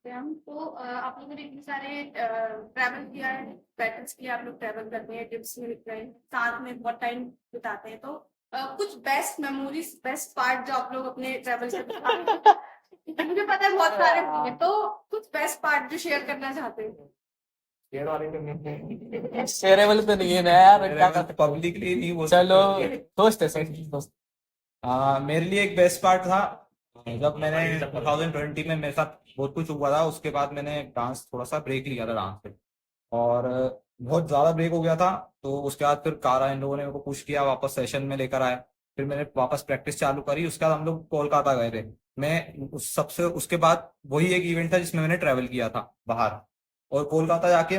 सकते हैं हम। तो आप लोगों ने इतने सारे ट्रैवल किया है, पैटर्न्स किया, आप लोग ट्रैवल करते हैं, टिप्स में लिख रहे हैं, साथ में बहुत टाइम बिताते हैं। तो कुछ बेस्ट मेमोरीज, बेस्ट पार्ट जो आप लोग अपने ट्रैवल से मुझे पता है बहुत सारे होंगे, तो कुछ बेस्ट पार्ट जो शेयर करना चाहते हैं। शेयरेबल तो नहीं है ना यार, क्या करते पब्लिकली नहीं बोल चलो सकते। दोस्त मेरे लिए एक बेस्ट पार्ट था जब मैंने 2020 में मेरे साथ बहुत कुछ हुआ था। उसके बाद मैंने डांस थोड़ा सा ब्रेक लिया था डांस से, और बहुत ज्यादा ब्रेक हो गया था। तो उसके बाद फिर कारा इन लोगों ने मेरे को पुश किया, वापस सेशन में लेकर आए। फिर मैंने वापस प्रैक्टिस चालू करी। उसके बाद हम लोग कोलकाता गए थे। मैं उस सबसे उसके बाद वही एक इवेंट था जिसमें मैंने ट्रेवल किया था बाहर। और कोलकाता जाके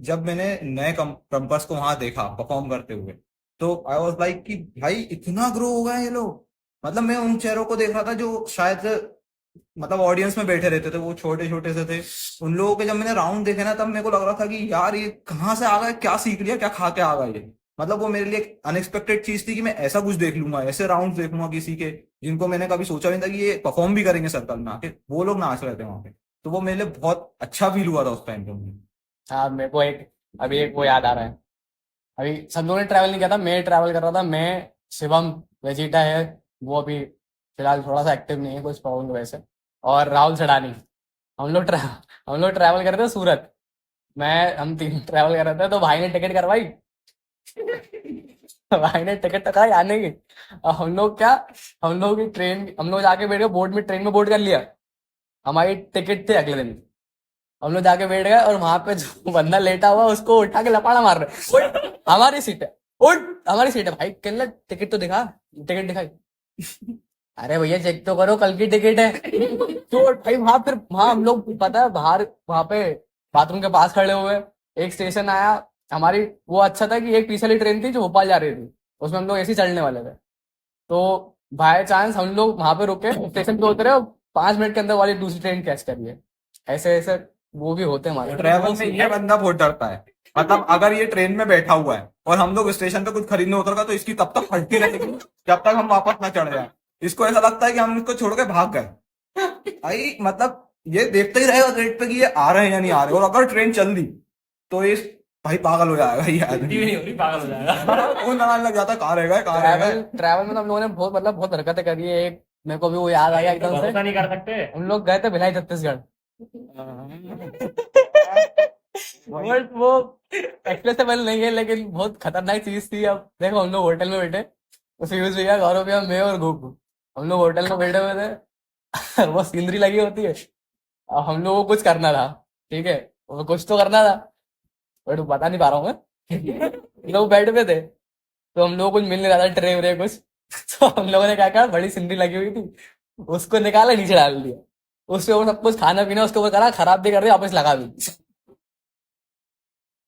जब मैंने नए कंपर्स को वहां देखा परफॉर्म करते हुए, तो आई वॉज लाइक कि भाई इतना ग्रो हो गया ये लोग। मतलब मैं उन चेहरों को देख रहा था जो शायद मतलब ऑडियंस में बैठे रहते थे, वो छोटे छोटे से थे। उन लोगों के जब मैंने राउंड देखे ना, तब मेरे को लग रहा था कि यार ये कहाँ से आ गए, क्या सीख लिया, क्या खा के आ गए ये। मतलब वो मेरे लिए एक अनएक्सपेक्टेड चीज थी कि मैं ऐसा कुछ देख लूंगा, ऐसे राउंड देखूंगा किसी के जिनको मैंने कभी सोचा नहीं था कि ये परफॉर्म भी करेंगे सर्कल में आके। वो लोग नाच रहे थे वहां पे। तो वो मेरे लिए बहुत अच्छा फील हुआ था उस टाइम पे मुझे। हाँ मेरे को अभी एक वो याद आ रहा है। अभी सब लोगों ने ट्रैवल नहीं किया था, मैं ट्रैवल कर रहा था। मैं, शिवम, वेजिटा है, वो अभी फिलहाल थोड़ा सा एक्टिव नहीं है कुछ प्रॉब्लम की वजह से, और राहुल सडानी। हम लोग ट्रैवल कर रहे थे सूरत। हम तीन ट्रैवल कर रहे थे, तो भाई ने टिकट करवाई। भाई ने टिकट कराई आने की। और हम लोग जाके बैठ गए बोर्ड में, ट्रेन में बोर्ड कर लिया। हमारी टिकट थी अगले दिन। हम लोग जाके बैठ गए, और वहां पे जो बंदा लेटा हुआ उसको उठा के लपाड़ा मार रहे, उठ हमारी सीट है, उठ हमारी सीट है। भाई कहने लगा, टिकट तो दिखा, टिकट दिखाई। अरे भैया चेक तो करो, कल की टिकट है। तो भाई वहां हम लोग, पता है, बाहर वहां पे बाथरूम के पास खड़े हुए। एक स्टेशन आया हमारी, वो अच्छा था कि एक पीछे वाली ट्रेन थी जो भोपाल जा रही थी, उसमें हम लोग ऐसे ही चढ़ने वाले थे। तो बाय चांस हम लोग वहां पे रुके, स्टेशन पे उतरे, और 5 मिनट के अंदर वाली दूसरी ट्रेन कैच करिए। ऐसे ऐसे वो भी होते हैं हमारे ट्रैवल में ये बंदा बहुत डरता है। मतलब अगर ये ट्रेन में बैठा हुआ है और हम लोग स्टेशन पे कुछ खरीदने उतरगा, तो इसकी तब तक फटती रहेगी जब तक हम वापस ना चढ़ जाए। इसको ऐसा लगता है कि हम इसको छोड़ के भाग गए। भाई मतलब ये देखते ही रहेगा गेट पे कि ये आ रहे हैं या नहीं आ रहे। और अगर ट्रेन चल दी तो ये भाई पागल हो जाएगा ये आदमी। नहीं हो रही, पागल हो जाएगा। फोन लगाने लग जाता है, कहाँ रह गए, कहाँ रह गए। ट्रैवल में तो हम लोगों ने बहुत हरकतें करी है। एक मेरे को भी वो याद आ गया एकदम से, भरोसा नहीं कर सकते। हम लोग गए थे भिलाई छत्तीसगढ़। वो एक्सप्रेसेबल नहीं है, लेकिन बहुत खतरनाक चीज थी। अब देखो, हम लोग होटल में बैठे, उसे यूज भैया, गौरव भैया, मैं और गोकू, हम लोग होटल में बैठे हुए थे। वो सीनरी लगी होती है। अब हम लोग को कुछ करना था, ठीक है, वो कुछ तो करना था, बट बता नहीं पा रहा हूँ मैं। लोग बेड पे थे, तो हम लोग को कुछ मिल नहीं रहा था, ट्रे व्रे कुछ। तो हम लोगों ने क्या कहा, बड़ी सिंदरी लगी हुई थी, उसको निकाला, नीचे डाल दिया। उसके ऊपर सब कुछ खाना पीना उसके ऊपर करा, खराब भी कर दिया, वापस लगा भी।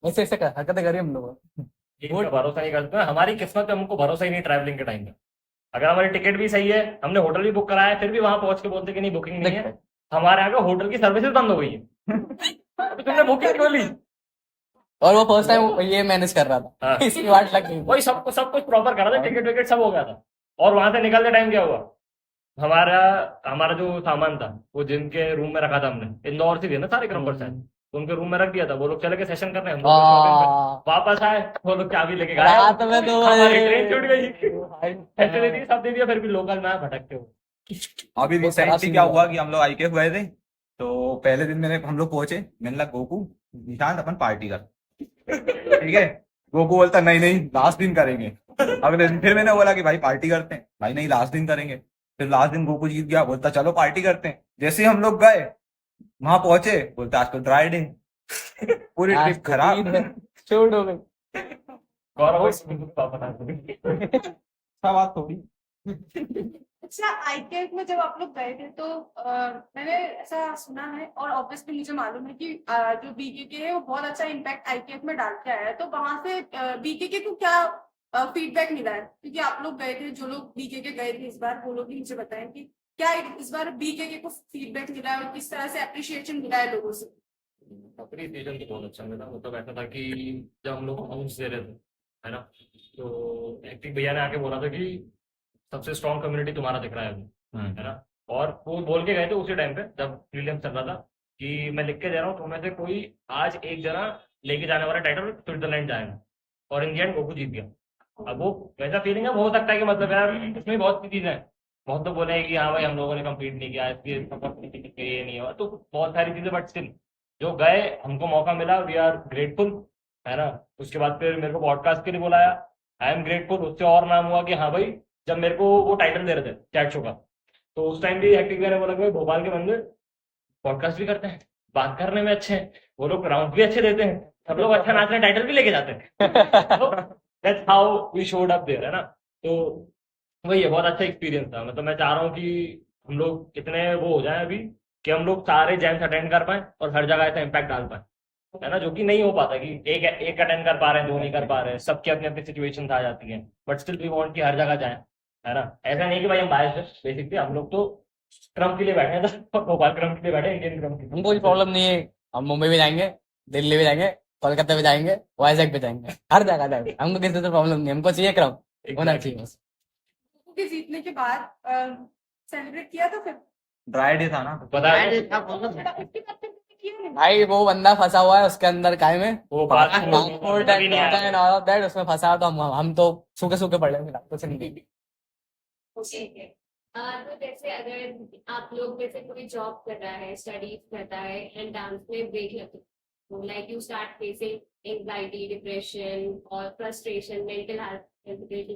ऐसे ऐसे हरकतें करी हम लोगों ने। इनका भरोसा नहीं करते। हमारी किस्मत पे हमको भरोसा ही नहीं ट्रैवलिंग के टाइम में। अगर हमारी टिकट भी सही है, हमने होटल भी बुक कराया है, फिर भी वहां पहुंच के बोलते कि नहीं बुकिंग नहीं है, हमारे आगे होटल की सर्विसेज बंद हो गई है। अभी तुमने बुकिंग क्यों ली? और वो फर्स्ट टाइम ये मैनेज कर रहा था। हाँ। इसकी वाट लग गई। वही सब कुछ प्रॉपर करा था, टिकट विकेट सब हो गया था। और वहां से निकलते टाइम क्या हुआ, हमारा हमारा जो सामान था वो जिनके रूम में रखा था हमने, इंदौर से थे ना सारे क्रम्बर शायद, तो उनके रूम में रख दिया था। वो लोग चले गए सेशन करने, हम लोग शॉपिंग पे वापस आए, वो लोग चाबी लेके गए, रात में तो हमारी ट्रेन छूट गई। पैसे दे दिए, सब दे दिया, फिर भी लोकल में आए भटकते हो। अभी रिसेंटली क्या हुआ कि हम लोग आईकेएफ गए थे। तो पहले दिन हम लोग पहुंचे, मैंने लगा गोकू निशांत अपन पार्टी कर, ठीक है। गोकू बोलता नहीं नहीं लास्ट दिन करेंगे। अगले दिन फिर मैंने बोला कि भाई पार्टी करते हैं, भाई नहीं लास्ट दिन करेंगे। फिर लास्ट दिन गोकू जीत गया, बोलता चलो पार्टी करते हैं। जैसे ही हम लोग गए वहां पहुंचे, बोलता आज तो ड्राई डे। पूरी ट्रिप खराब। छूट हो गई। गौरव वापस आ गए। अच्छा बात थोड़ी। अच्छा, आईकेएफ में जब आप लोग गए थे, तो मैंने ऐसा सुना है, और ऑब्वियसली मुझे मालूम है कि जो बीकेके है वो बहुत अच्छा इम्पैक्ट आईकेएफ में डाल के आया है। तो वहां से बीकेके को क्या फीडबैक मिला है? क्योंकि आप लोग गए थे, जो लोग बीकेके गए थे इस बार, वो लोग भी मुझे बताएं कि क्या इस बार बीकेके को फीडबैक मिला है और किस तरह से अप्रिशिएशन मिला है लोगों से। अप्रिसिएशन तो बहुत अच्छा मिला। मतलब ऐसा था कि जब हम लोग अनाउंस दे रहे थे, है ना, तो एक्टिंग भैया ने आके बोला था कि सबसे स्ट्रॉन्ग कम्युनिटी तुम्हारा दिख रहा है अभी, है ना। और वो बोल के गए थे उसी टाइम पे जब प्रीलिम्स चल रहा था कि मैं लिख के दे रहा हूँ, तो में से कोई आज एक जना लेके जाने वाला टाइटल स्विट्जरलैंड जाएगा, और इन द एंड गोकू जीत गया। अब वो वैसा फीलिंग है, हो सकता है कि मतलब यार इसमें बहुत सी चीजें हैं, बहुत लोग बोले कि हाँ भाई हम लोगों ने कम्पीट नहीं किया, इसलिए ये नहीं हुआ, तो बहुत सारी चीजें, बट स्टिल जो गए हमको मौका मिला, वी आर ग्रेटफुल, है ना। उसके बाद फिर मेरे को पॉडकास्ट के लिए बुलाया, आई एम ग्रेटफुल। उससे और नाम हुआ कि हाँ भाई, जब मेरे को वो टाइटल दे रहे थे चैट शो का, तो उस टाइम भी एक्टिव मैंने बोला कि भाई भोपाल के बंदे पॉडकास्ट भी करते हैं, बात करने में अच्छे हैं, वो लोग राउंड भी अच्छे देते हैं, सब लोग अच्छा नाच रहे हैं, टाइटल भी लेके जाते हैं। तो that's how we showed up there, है ना। तो वही है, बहुत अच्छा एक्सपीरियंस था। मतलब मैं चाह रहा हूँ कि हम लोग इतने वो हो जाए अभी कि हम लोग सारे जैम्स अटेंड कर पाए और हर जगह ऐसा इम्पैक्ट डाल पाए, है ना, जो कि नहीं हो पाता कि एक एक अटेंड कर पा रहे हैं, दो नहीं कर पा रहे हैं, सबकी अपनी अपनी सिचुएशन आ जाती है, बट स्टिल वी वांट कि हर जगह जाए, है ना। ऐसा नहीं कि भाई हम बायस है, बेसिकली हम लोग तो क्रम के लिए बैठे हैं, तो भोपाल क्रम के लिए बैठे हैं, इंडियन क्रम के लिए। हमको कोई प्रॉब्लम नहीं है, हम मुंबई भी जाएंगे, दिल्ली भी जाएंगे, कोलकाता भी जाएंगे, वाइजैक भी जाएंगे, हर जगह जाएंगे, हमको किसी से प्रॉब्लम नहीं, हमको चाहिए क्रम होना चाहिए बस। के जीतने के बाद सेलिब्रेट किया तो फिर ड्राई डे था ना। पता है उसके बाद फिर किया नहीं। भाई वो बंदा फंसा हुआ है उसके अंदर काय में, वो पासपोर्ट भी नहीं आया। एंड ऑल ऑफ दैट, उसमें फंसा है, तो हम तो सूखे सूखे पड़ रहे हैं, कुछ नहीं। ओके। तो जैसे अगर आप लोग में से कोई जॉब कर रहा है, स्टडीज करता है एंड डांस में ब्रेक लगे, तो like you start facing anxiety, depression और फ्रस्ट्रेशन, मेंटल हेल्थ डिफिकल्टी,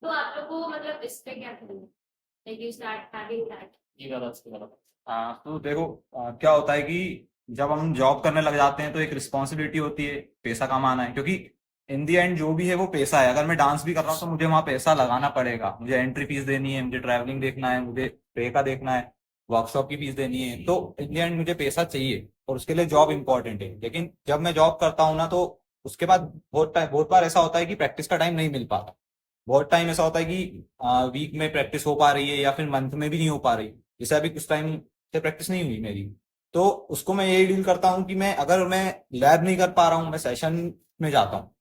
तो आप लोग को मतलब इस पे क्या करना है, like you start having that. हाँ तो देखो, क्या होता है कि जब हम जॉब करने लग जाते हैं तो एक रिस्पॉन्सिबिलिटी होती है पैसा कमाना है, क्योंकि इन दी एंड जो भी है वो पैसा है। अगर मैं डांस भी कर रहा हूँ तो मुझे वहाँ पैसा लगाना पड़ेगा, मुझे एंट्री फीस देनी है, मुझे ट्रैवलिंग देखना है, मुझे पे का देखना है, वर्कशॉप की फीस देनी है, तो इन दी एंड मुझे पैसा चाहिए और उसके लिए जॉब इंपॉर्टेंट है। लेकिन जब मैं जॉब करता हूँ ना, तो उसके बाद बहुत बार ऐसा होता है कि प्रैक्टिस का टाइम नहीं मिल पाता। बहुत टाइम ऐसा होता है कि वीक में प्रैक्टिस हो पा रही है या फिर मंथ में भी नहीं हो पा रही, जैसे अभी कुछ टाइम से प्रैक्टिस नहीं हुई मेरी। तो उसको मैं यही डील करता हूँ कि मैं लैब नहीं कर पा रहा हूँ, मैं सेशन में जाता हूँ।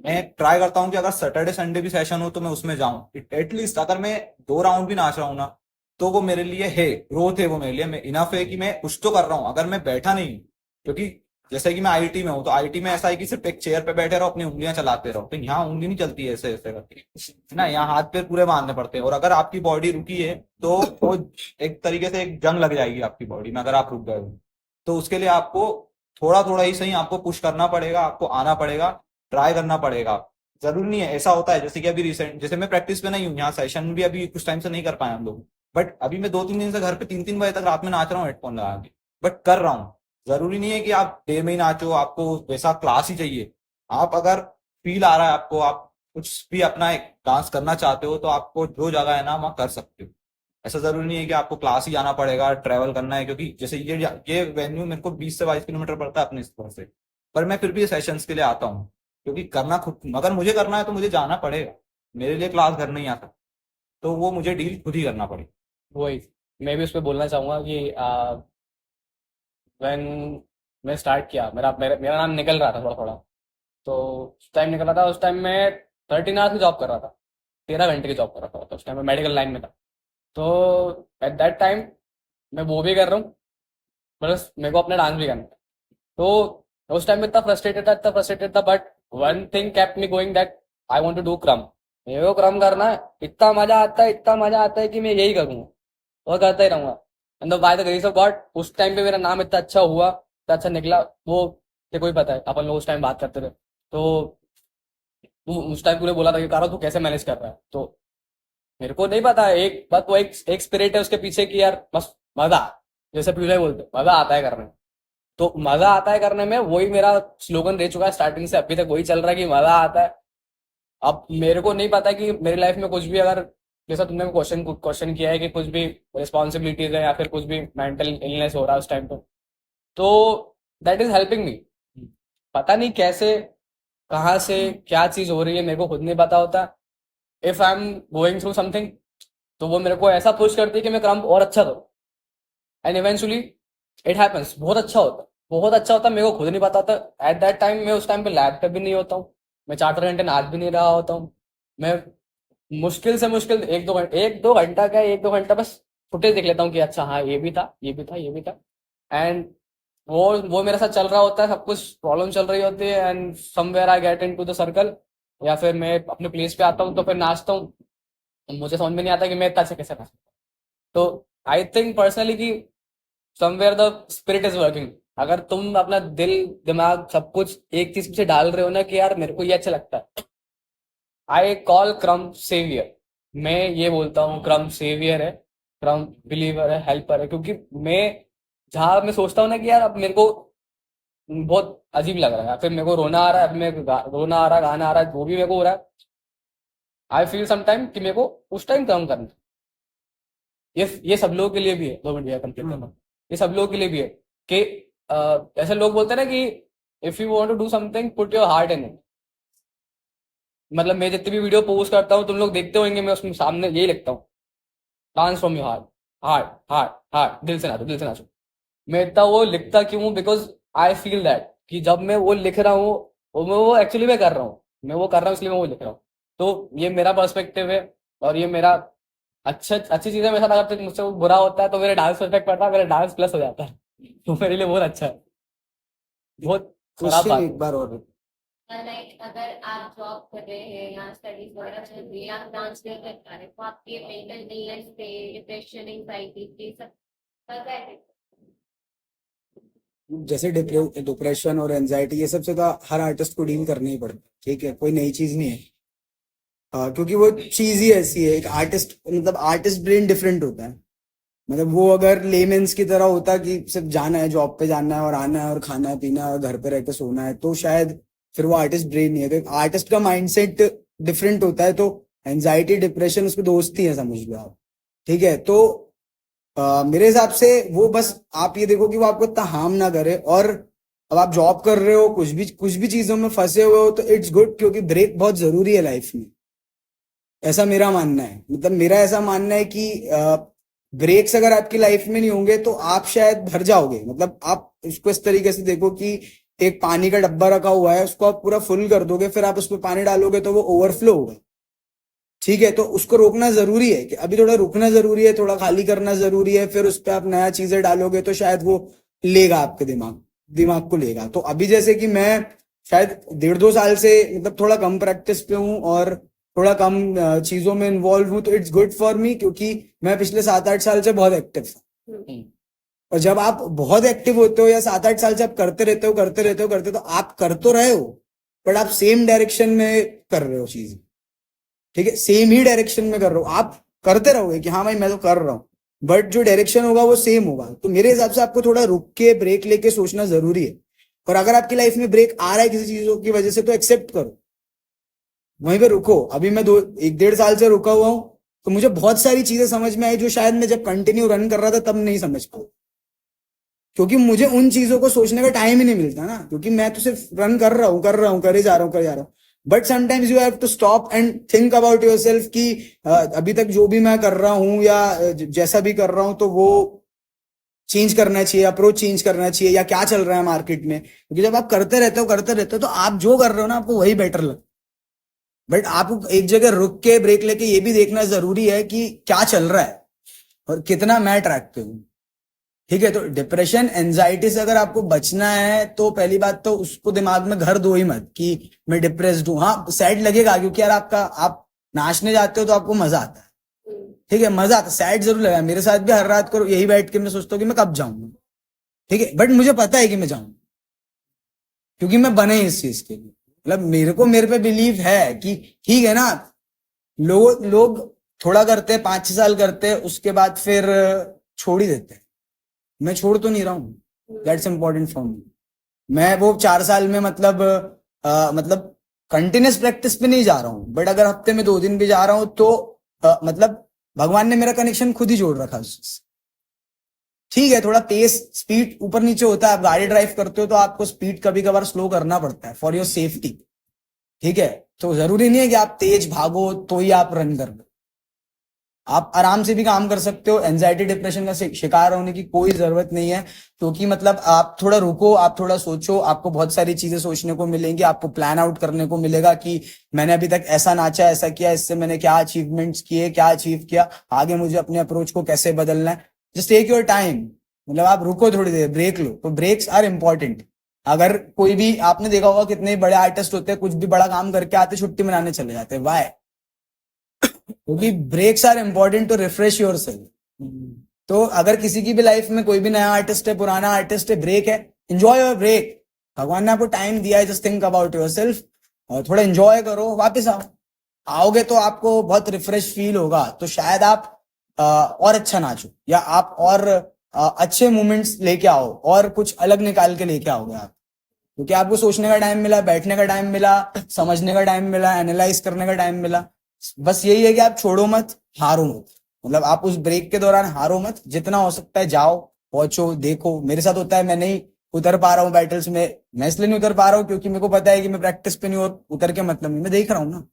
मैं ट्राई करता हूँ कि अगर सैटरडे संडे भी सेशन हो तो मैं उसमें जाऊँ। एटलीस्ट अगर मैं 2 राउंड भी नाच रहा हूँ ना, तो वो मेरे लिए है ग्रोथ है, वो मेरे लिए मैं इनफ है कि मैं कुछ तो कर रहा हूँ, अगर मैं बैठा नहीं हूँ। क्योंकि जैसे कि मैं आईटी में हूँ, तो आईटी में ऐसा है कि सिर्फ एक चेयर पे बैठे रहो, अपनी उंगलियां चलाते रहो, तो यहाँ उंगली नहीं चलती है ऐसे ऐसे करके, है ना, यहाँ हाथ पैर पूरे मारने पड़ते हैं। और अगर आपकी बॉडी रुकी है तो वो एक तरीके से एक जंग लग जाएगी आपकी बॉडी में, अगर आप रुक गए हो। तो उसके लिए आपको थोड़ा थोड़ा ही सही आपको पुश करना पड़ेगा, आपको आना पड़ेगा, ट्राई करना पड़ेगा। जरूरी नहीं है, ऐसा होता है जैसे कि अभी रिसेंट, जैसे मैं प्रैक्टिस पे नहीं हूँ, यहाँ सेशन भी अभी कुछ टाइम से नहीं कर पाए हम लोग, बट अभी मैं 2-3 दिन से घर पे 3-3 बजे तक रात में नाच रहा हूँ हेडफोन लगा के, बट कर रहा हूँ। जरूरी नहीं है कि आप देर में ही नाचो, आपको वैसा क्लास ही चाहिए। आप अगर फील आ रहा है आपको, आप कुछ भी अपना एक डांस करना चाहते हो, तो आपको जो जगह है ना वहाँ कर सकते हो। ऐसा जरूरी नहीं है कि आपको क्लास ही जाना पड़ेगा, ट्रैवल करना है, क्योंकि जैसे ये वेन्यू मेरे को 20 से 22 किलोमीटर पड़ता है अपने स्कूल से, पर मैं फिर भी सेशंस के लिए आता हूँ, क्योंकि करना खुद, अगर मुझे करना है तो मुझे जाना पड़ेगा, मेरे लिए क्लास घर नहीं आता, तो वो मुझे डील खुद ही करना पड़ेगा। वही मैं भी उस पर बोलना चाहूंगा कि व्हेन मैं स्टार्ट किया, मेरा नाम निकल रहा था थोड़ा थोड़ा, तो उस टाइम निकल रहा था, उस टाइम मैं 13 आवर्स की जॉब कर रहा था, 13 घंटे की जॉब कर रहा था, तो उस टाइम मैं मेडिकल लाइन में था। तो एट दैट टाइम मैं वो भी कर रहा हूँ, प्लस मेरे को अपना डांस भी करना है। तो उस टाइम में इतना फ्रस्ट्रेटेड था, but one thing kept me going, that I want to do क्रम। मेरे को क्रम करना है, इतना मजा आता है कि मैं यही करूँगा और करता ही रहूंगा। And by the grace of God उस टाइम पे मेरा नाम इतना अच्छा हुआ, इतना अच्छा निकला, वो तेरे को ही पता है, अपन लोग उस टाइम बात करते थे, तो तू उस टाइम तूने बोला था कि कारो तू कैसे मैनेज कर रहा है, तो मेरे को नहीं पता, एक बात, वो एक स्पिरिट है उसके पीछे कि यार बस मजा, जैसे पीछे बोलते मजा आता है करने में, तो मजा आता है करने में, वही मेरा स्लोगन रह चुका है स्टार्टिंग से अभी तक, वही चल रहा है कि मजा आता है। अब मेरे को नहीं पता कि मेरी लाइफ में कुछ भी, अगर जैसा तुमने क्वेश्चन किया है कि कुछ भी रिस्पॉन्सिबिलिटीज है या फिर कुछ भी मेंटल इलनेस हो रहा है उस टाइम पे, तो दैट इज हेल्पिंग मी। पता नहीं कैसे, कहाँ से क्या चीज हो रही है, मेरे को खुद नहीं पता होता। If I am going through something, तो वो मेरे को ऐसा पुश करती है कि मैं काम और अच्छा करूँ, एंड इवेंचुअली इट हैपेंस, बहुत अच्छा होता है, बहुत अच्छा होता है, मेरे को खुद नहीं पता था एट दैट टाइम। मैं उस टाइम पे लैब पे भी नहीं होता हूँ, मैं 4 घंटे नाच भी नहीं रहा होता हूँ, मैं मुश्किल से मुश्किल 1-2 घंटा क्या, 1-2 घंटा बस फुटेज देख लेता हूँ कि अच्छा हाँ ये भी था, ये भी था, ये भी था। एंड वो मेरे साथ चल रहा होता है, सब कुछ प्रॉब्लम चल रही होती है, and somewhere I get into the circle, या फिर मैं अपने प्लेस पे आता हूँ तो फिर नाचता हूँ। मुझे समझ में नहीं आता कि मैं इतना अच्छा कैसे नाच, तो आई थिंक पर्सनली कि somewhere the spirit is working. अगर तुम अपना दिल दिमाग सब कुछ एक चीज से डाल रहे हो ना कि यार मेरे को ये अच्छा लगता है, आई कॉल क्रम सेवियर। मैं ये बोलता हूँ क्रम सेवियर है, क्रम बिलीवर है, हेल्पर है, क्योंकि मैं जहाँ मैं सोचता हूँ ना कि यार अब मेरे को बहुत अजीब लग रहा है, फिर मेरे को रोना आ रहा है, अब मेरे को रोना आ रहा है, गाना आ रहा है, जो भी मेरे को हो रहा है, आई फील समटाइम कि मेरे को उस टाइम काम करना है। ये सब लोगों के लिए भी है, 2 मिनट भैया कंप्लीट करना। ये सब लोगों के लिए भी है कि ऐसे लोग बोलते हैं ना कि if you want to do something put your heart in it. मतलब मैं जितनी भी वीडियो पोस्ट करता हूँ तुम लोग देखते होंगे, मैं उसमें सामने यही लिखता हूँ, dance from your heart, heart heart heart, दिल से नाचो, दिल से नाचो। मैं इतना वो लिखता क्यों हूँ, बिकॉज आई फील दैट कि जब मैं वो लिख रहा हूँ, मैं वो एक्चुअली मैं कर रहा हूँ, मैं वो कर रहा हूँ इसलिए मैं वो लिख रहा हूँ। तो ये मेरा पर्सपेक्टिव है, और ये मेरा अच्छी चीज़ है मेरे साथ। अगर तो मुझसे वो बुरा होता है तो मेरे डांस पर इफेक्ट पड़ता है, मेरा डांस प्लस हो जाता है, तो मेरे लिए बहुत अच्छा है। बहुत खराब क्वेश्चन बात एक है। बार और लाइक अगर आप जॉब कर रहे हैं या स्टडीज वगैरह चल रही है, आप डांस नहीं कर पा रहे, तो आपके मेंटल इलनेस पे डिप्रेशन एंजाइटी ये सब का क्या है? जैसे डिप्रेशन और एनजाइटी ये सब से तो हर आर्टिस्ट को डील करना ही पड़ता है, ठीक है, कोई नई चीज नहीं है। क्योंकि वो चीज ही ऐसी है, एक आर्टिस्ट मतलब आर्टिस्ट ब्रेन डिफरेंट होता है। मतलब वो अगर लेमेंस की तरह होता कि सिर्फ जाना है, जॉब पे जाना है और आना है और खाना है पीना है और घर पे रहकर सोना है, तो शायद फिर वो आर्टिस्ट ब्रेन नहीं है। तो आर्टिस्ट का माइंडसेट डिफरेंट होता है, तो एनजाइटी डिप्रेशन उसके दोस्त ही है, समझ लो आप, ठीक है। तो मेरे हिसाब से वो बस आप ये देखो कि वो आपको इतना हार्म ना करे। और अब आप जॉब कर रहे हो, कुछ भी चीजों में फंसे हुए हो, तो इट्स गुड, क्योंकि ब्रेक बहुत जरूरी है लाइफ में। ऐसा मेरा मानना है, मतलब मेरा ऐसा मानना है कि ब्रेक्स अगर आपकी लाइफ में नहीं होंगे तो आप शायद भर जाओगे। मतलब आप इसको इस तरीके से देखो कि एक पानी का डब्बा रखा हुआ है, उसको आप पूरा फुल कर दोगे, फिर आप उसमें पानी डालोगे तो वो ओवरफ्लो होगा, ठीक है। तो उसको रोकना जरूरी है कि अभी थोड़ा रुकना जरूरी है, थोड़ा खाली करना जरूरी है, फिर उस पर आप नया चीजें डालोगे तो शायद वो लेगा, आपके दिमाग को लेगा। तो अभी जैसे कि मैं शायद 1.5-2 साल से मतलब थोड़ा कम प्रैक्टिस पे हूँ और थोड़ा कम चीजों में इन्वॉल्व हूँ, तो इट्स गुड फॉर मी, क्योंकि मैं पिछले 7-8 साल से बहुत एक्टिव था। और जब आप बहुत एक्टिव होते हो या 7-8 साल से आप करते रहते हो, तो आप कर तो रहे हो, बट आप सेम डायरेक्शन में कर रहे हो चीज, ठीक है, सेम ही डायरेक्शन में कर रहे हो। आप करते रहोगे कि हाँ भाई मैं तो कर रहा हूँ, बट जो डायरेक्शन होगा वो सेम होगा। तो मेरे हिसाब से आपको थोड़ा रुक के ब्रेक लेके सोचना जरूरी है। और अगर आपकी लाइफ में ब्रेक आ रहा है किसी चीजों की वजह से, तो एक्सेप्ट करो, वहीं पे रुको। अभी मैं 1-1.5 साल से रुका हुआ हूँ, तो मुझे बहुत सारी चीजें समझ में आई जो शायद मैं जब कंटिन्यू रन कर रहा था तब नहीं समझ पाया, क्योंकि मुझे उन चीजों को सोचने का टाइम ही नहीं मिलता ना, क्योंकि मैं तो सिर्फ रन कर रहा हूँ, करे जा रहा हूँ। But sometimes you have to stop and think about yourself कि अभी तक जो भी मैं कर रहा हूँ या जैसा भी कर रहा हूँ, तो वो चेंज करना चाहिए, अप्रोच चेंज करना चाहिए, या क्या चल रहा है मार्केट में। क्योंकि जब आप करते रहते हो तो आप जो कर रहे हो ना, आपको वही बेटर लगता है। बट आपको एक जगह रुक के ब्रेक लेके ये भी देखना जरूरी है कि क्या चल रहा है और कितना मैं ट्रैक पे हूँ, ठीक है। तो डिप्रेशन एंजाइटी से अगर आपको बचना है, तो पहली बात तो उसको दिमाग में घर दो ही मत कि मैं डिप्रेस्ड हूँ। हाँ, सैड लगेगा, क्योंकि यार आप नाचने जाते हो तो आपको मजा आता है, ठीक है, मजा आता है, सैड जरूर लगेगा। मेरे साथ भी हर रात को यही बैठ के मैं सोचता हूँ कि मैं कब जाऊंगा, ठीक है, बट मुझे पता है कि मैं जाऊंगा, क्योंकि मैं बने इस चीज के लिए। मतलब मेरे पे बिलीव है कि ठीक है ना, लोग थोड़ा करते हैं, 5-6 साल करते हैं, उसके बाद फिर छोड़ ही देते हैं। मैं छोड़ तो नहीं रहा हूँ, दैट्स इम्पोर्टेंट फॉर मी। मैं वो 4 साल में मतलब कंटिन्यूस प्रैक्टिस पे नहीं जा रहा हूँ, बट अगर हफ्ते में 2 दिन भी जा रहा हूँ तो मतलब भगवान ने मेरा कनेक्शन खुद ही जोड़ रखा उससे। ठीक है, थोड़ा पेस स्पीड ऊपर नीचे होता है, आप गाड़ी ड्राइव करते हो तो आपको स्पीड कभी कभार स्लो करना पड़ता है फॉर योर सेफ्टी, ठीक है। तो जरूरी नहीं है कि आप तेज भागो तो ही आप रन कर लो, आप आराम से भी काम कर सकते हो। एंजाइटी डिप्रेशन का शिकार होने की कोई जरूरत नहीं है, क्योंकि मतलब आप थोड़ा रुको, आप थोड़ा सोचो, आपको बहुत सारी चीजें सोचने को मिलेंगी, आपको प्लान आउट करने को मिलेगा कि मैंने अभी तक ऐसा नाचा, ऐसा किया, इससे मैंने क्या अचीवमेंट्स किए, क्या अचीव किया, आगे मुझे अपने अप्रोच को कैसे बदलना है। जस्ट टेक योर टाइम, मतलब आप रुको थोड़ी देर, ब्रेक लो। तो ब्रेक्स आर इम्पोर्टेंट। अगर कोई भी, आपने देखा होगा कितने बड़े आर्टिस्ट होते हैं, कुछ भी बड़ा काम करके आते छुट्टी मनाने चले जाते हैं, वाई? क्योंकि breaks are important to refresh yourself. तो अगर किसी की भी लाइफ में कोई भी नया आर्टिस्ट है, पुराना आर्टिस्ट है, ब्रेक है, एंजॉय योर ब्रेक। भगवान ने आपको टाइम दिया है, just think about your self और थोड़ा एंजॉय करो, वापस आओ। आओगे तो आपको बहुत रिफ्रेश फील होगा, तो शायद आप और अच्छा नाचो, या आप और अच्छे मोमेंट्स लेके आओ, और कुछ अलग निकाल के लेके आओगे आप। क्योंकि आपको सोचने का टाइम मिला, बैठने का टाइम मिला, समझने का टाइम मिला, एनालाइज करने का टाइम मिला। बस यही है कि आप छोड़ो मत, हारो मत। मतलब आप उस ब्रेक के दौरान हारो मत, जितना हो सकता है जाओ, पहुंचो, देखो। मेरे साथ होता है, मैं नहीं उतर पा रहा हूँ बैटल्स में, मैं इसलिए नहीं उतर पा रहा हूँ क्योंकि मेरे को पता है कि मैं प्रैक्टिस पे नहीं, और उतर के मतलब नहीं, मैं देख रहा हूँ ना,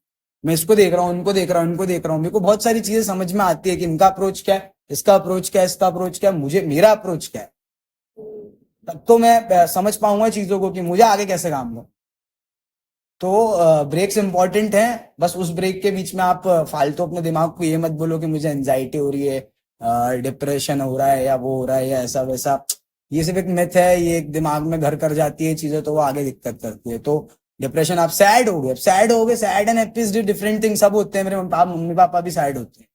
मैं इसको देख रहा हूँ, इनको देख रहा हूँ, इनको देख रहा हूँ। मेरे को बहुत सारी चीजें समझ में आती है कि इनका अप्रोच क्या है, इसका अप्रोच क्या है, इसका अप्रोच क्या है, मुझे मेरा अप्रोच क्या है। तब तो मैं समझ पाऊंगा चीजों को कि मुझे आगे कैसे काम करना। तो ब्रेक्स इंपॉर्टेंट है। बस उस ब्रेक के बीच में आप फालतू अपने दिमाग को ये मत बोलो कि मुझे एंजाइटी हो रही है, डिप्रेशन हो रहा है, या वो हो रहा है, या ऐसा वैसा। ये सिर्फ एक मिथ है, ये एक दिमाग में घर कर जाती है चीजें, तो वो आगे दिक्कत करती है। तो डिप्रेशन, आप सैड हो गए, sad and happy is different thing. सब होते हैं, मेरे मम्मी पापा भी सैड होते हैं,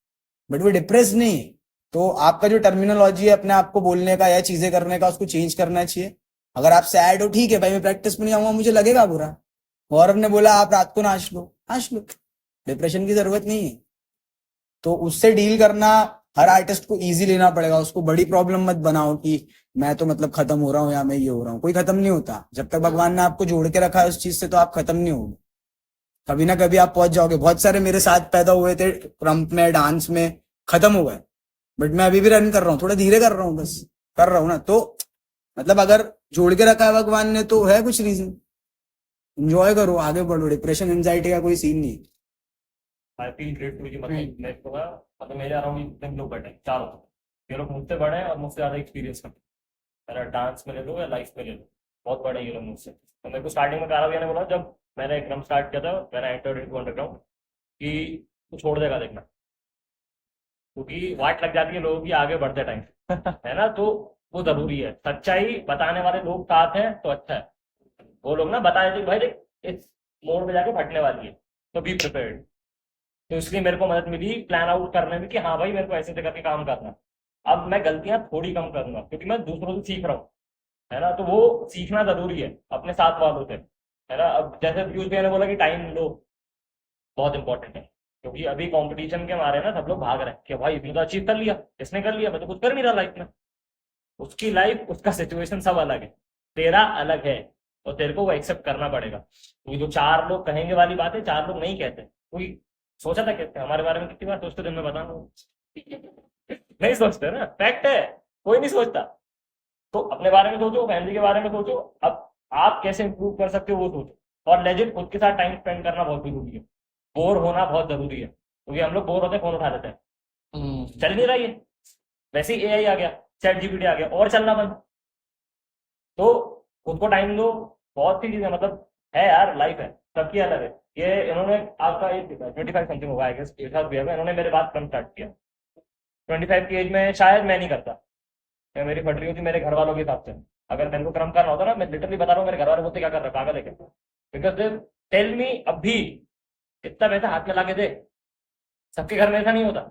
बट वो डिप्रेस नहीं है। तो आपका जो टर्मिनोलॉजी है अपने आप को बोलने का या चीजें करने का, उसको चेंज करना चाहिए। अगर आप सैड हो, ठीक है भाई, मैं प्रैक्टिस में नहीं आऊंगा, मुझे लगेगा बुरा। गौरव ने बोला आप रात को नाच लो, डिप्रेशन की जरूरत नहीं है। तो उससे डील करना हर आर्टिस्ट को इजी लेना पड़ेगा। उसको बड़ी प्रॉब्लम मत बनाओ कि मैं तो मतलब खत्म हो रहा हूँ, या मैं ये हो रहा हूँ। कोई खत्म नहीं होता, जब तक भगवान ने आपको जोड़ के रखा है उस चीज से, तो आप खत्म नहीं होगे। कभी ना कभी आप पहुंच जाओगे। बहुत सारे मेरे साथ पैदा हुए थे क्रम्प में, डांस में, खत्म हो गए, बट मैं अभी भी रन कर रहा हूँ, थोड़ा धीरे कर रहा हूँ, बस कर रहा हूँ ना। तो मतलब अगर जोड़ के रखा है भगवान ने, तो है कुछ रीजन। एंजॉय करो, आगे बढ़ो। डिप्रेशन एंजाइटी का कोई सीन नहीं है। आई फील ग्रेट टू मतलब मेरे को ना, मतलब मेरे अराउंड जितने लोग बैठे हैं, चारों, ये लोग मुझसे बड़े हैं और मुझसे ज़्यादा एक्सपीरियंस करते हैं। मेरा डांस में ले लो या लाइफ में ले लो, बहुत बड़े ये लोग मुझसे। तो मेरे को स्टार्टिंग में कारा भैया ने बोला, जब मैंने एकदम स्टार्ट किया था, मैंने एंटर्ड इनटू अंडरग्राउंड, कि तू छोड़ देगा देखना, क्योंकि वाट लग जाती है लोगों की आगे बढ़ते टाइम है ना। तो वो जरूरी है, सच्चाई बताने वाले लोग साथ हैं तो अच्छा है। वो लोग ना बता देते भाई देख इस मोड़ में जाके फटने वाली है, तो बी प्रिपेयर्ड। तो इसलिए मेरे को मदद मिली प्लान आउट करने में कि हाँ भाई मेरे को ऐसे करके काम करना। अब मैं गलतियां थोड़ी कम करूंगा क्योंकि मैं दूसरों से सीख रहा हूँ, है ना। तो वो सीखना जरूरी है अपने साथ वालों से, है ना। अब जैसे पीयूष भैया ने बोला कि टाइम लो, बहुत इंपॉर्टेंट है। क्योंकि अभी कंपटीशन के मारे ना सब लोग भाग रहे हैं कि भाई इसने तो अचीव कर लिया, इसने कर लिया, मैं तो कुछ कर नहीं रहा लाइफ में। उसकी लाइफ, उसका सिचुएशन सब अलग है, तेरा अलग है, और तेरे को वो एक्सेप्ट करना पड़ेगा। क्योंकि जो चार लोग कहेंगे वाली बात है, चार लोग नहीं कहते। कोई सोचा था कहते हमारे बारे में कितनी बार सोचते, दिन में बताना नहीं सोचते ना, फैक्ट है, कोई नहीं सोचता। तो अपने बारे में सोचो, फैमिली के बारे में सोचो, अब आप कैसे इंप्रूव कर सकते हो वो सोचो। और लेजिट खुद के साथ टाइम स्पेंड करना बहुत जरूरी है, बोर होना बहुत जरूरी है। क्योंकि हम लोग बोर होते हैं, फोन उठा लेते हैं, चल नहीं रहा है, वैसे ही एआई आ गया, चैट जीपीटी आ गया, और चलना बंद। तो खुद को टाइम दो, बहुत सी चीजें मतलब है यार, लाइफ है, सबकी अलग है। ये इन्होंने आपका ये 25 समथिंग होगा आई गेस, इन्होंने मेरे बात कम स्टार्ट किया। 25 की एज में शायद मैं नहीं करता, या मेरी फट रही होती मेरे घर वालों के हिसाब से। अगर मेरे को क्रम करना होता ना, मैं लिटरली बता रहा हूँ, मेरे घर वाले बोलते क्या कर रहा है, पागल है क्या। बिकॉज दे टेल मी अभी इतना पैसा हाथ में ला के दे। सबके घर में ऐसा नहीं होता,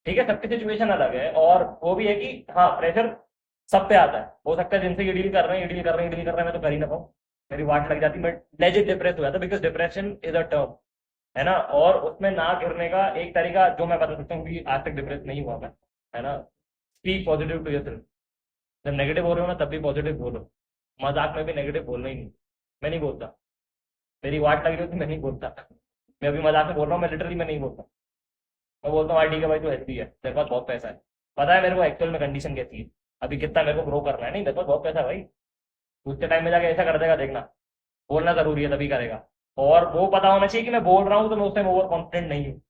ठीक है, सबकी सिचुएशन अलग है। और वो भी है कि हाँ, प्रेशर सब पे आता है। हो सकता है जिनसे ये डील कर रहे हैं, ये डील कर रहे हैं, ये डील कर रहे हैं, मैं तो कर ही ना पाऊँ, मेरी वाट लग जाती, मैं लेजिट डिप्रेस हो जाता। Because depression is a term, है ना। और उसमें ना गिरने का एक तरीका जो मैं बता सकता हूँ कि आज तक डिप्रेस नहीं हुआ मैं, है ना। Speak positive to yourself. जब नेगेटिव हो रहे हो ना, तब भी पॉजिटिव बोलो। मजाक में भी नेगेटिव बोलना ही नहीं, मैं नहीं बोलता। मेरी वाट लग रही होती, मैं नहीं बोलता। मैं अभी मजाक में बोल रहा हूँ, मैं लिटरली मैं नहीं बोलता। मैं बोलता हूँ हाँ ठीक है भाई, तो हेल्दी है, तेरे पास बहुत पैसा है, पता है मेरे को एक्चुअल में कंडीशन कैसी है, अभी कितना मेरे को ग्रो करना है। नहीं, मेरे पास बहुत पैसा है भाई, उतने टाइम में जाके ऐसा कर देगा देखना। बोलना जरूरी है, तभी करेगा। और वो पता होना चाहिए कि मैं बोल रहा हूँ तो मैं उस टाइम ओवर कॉन्फिडेंट नहीं हूँ।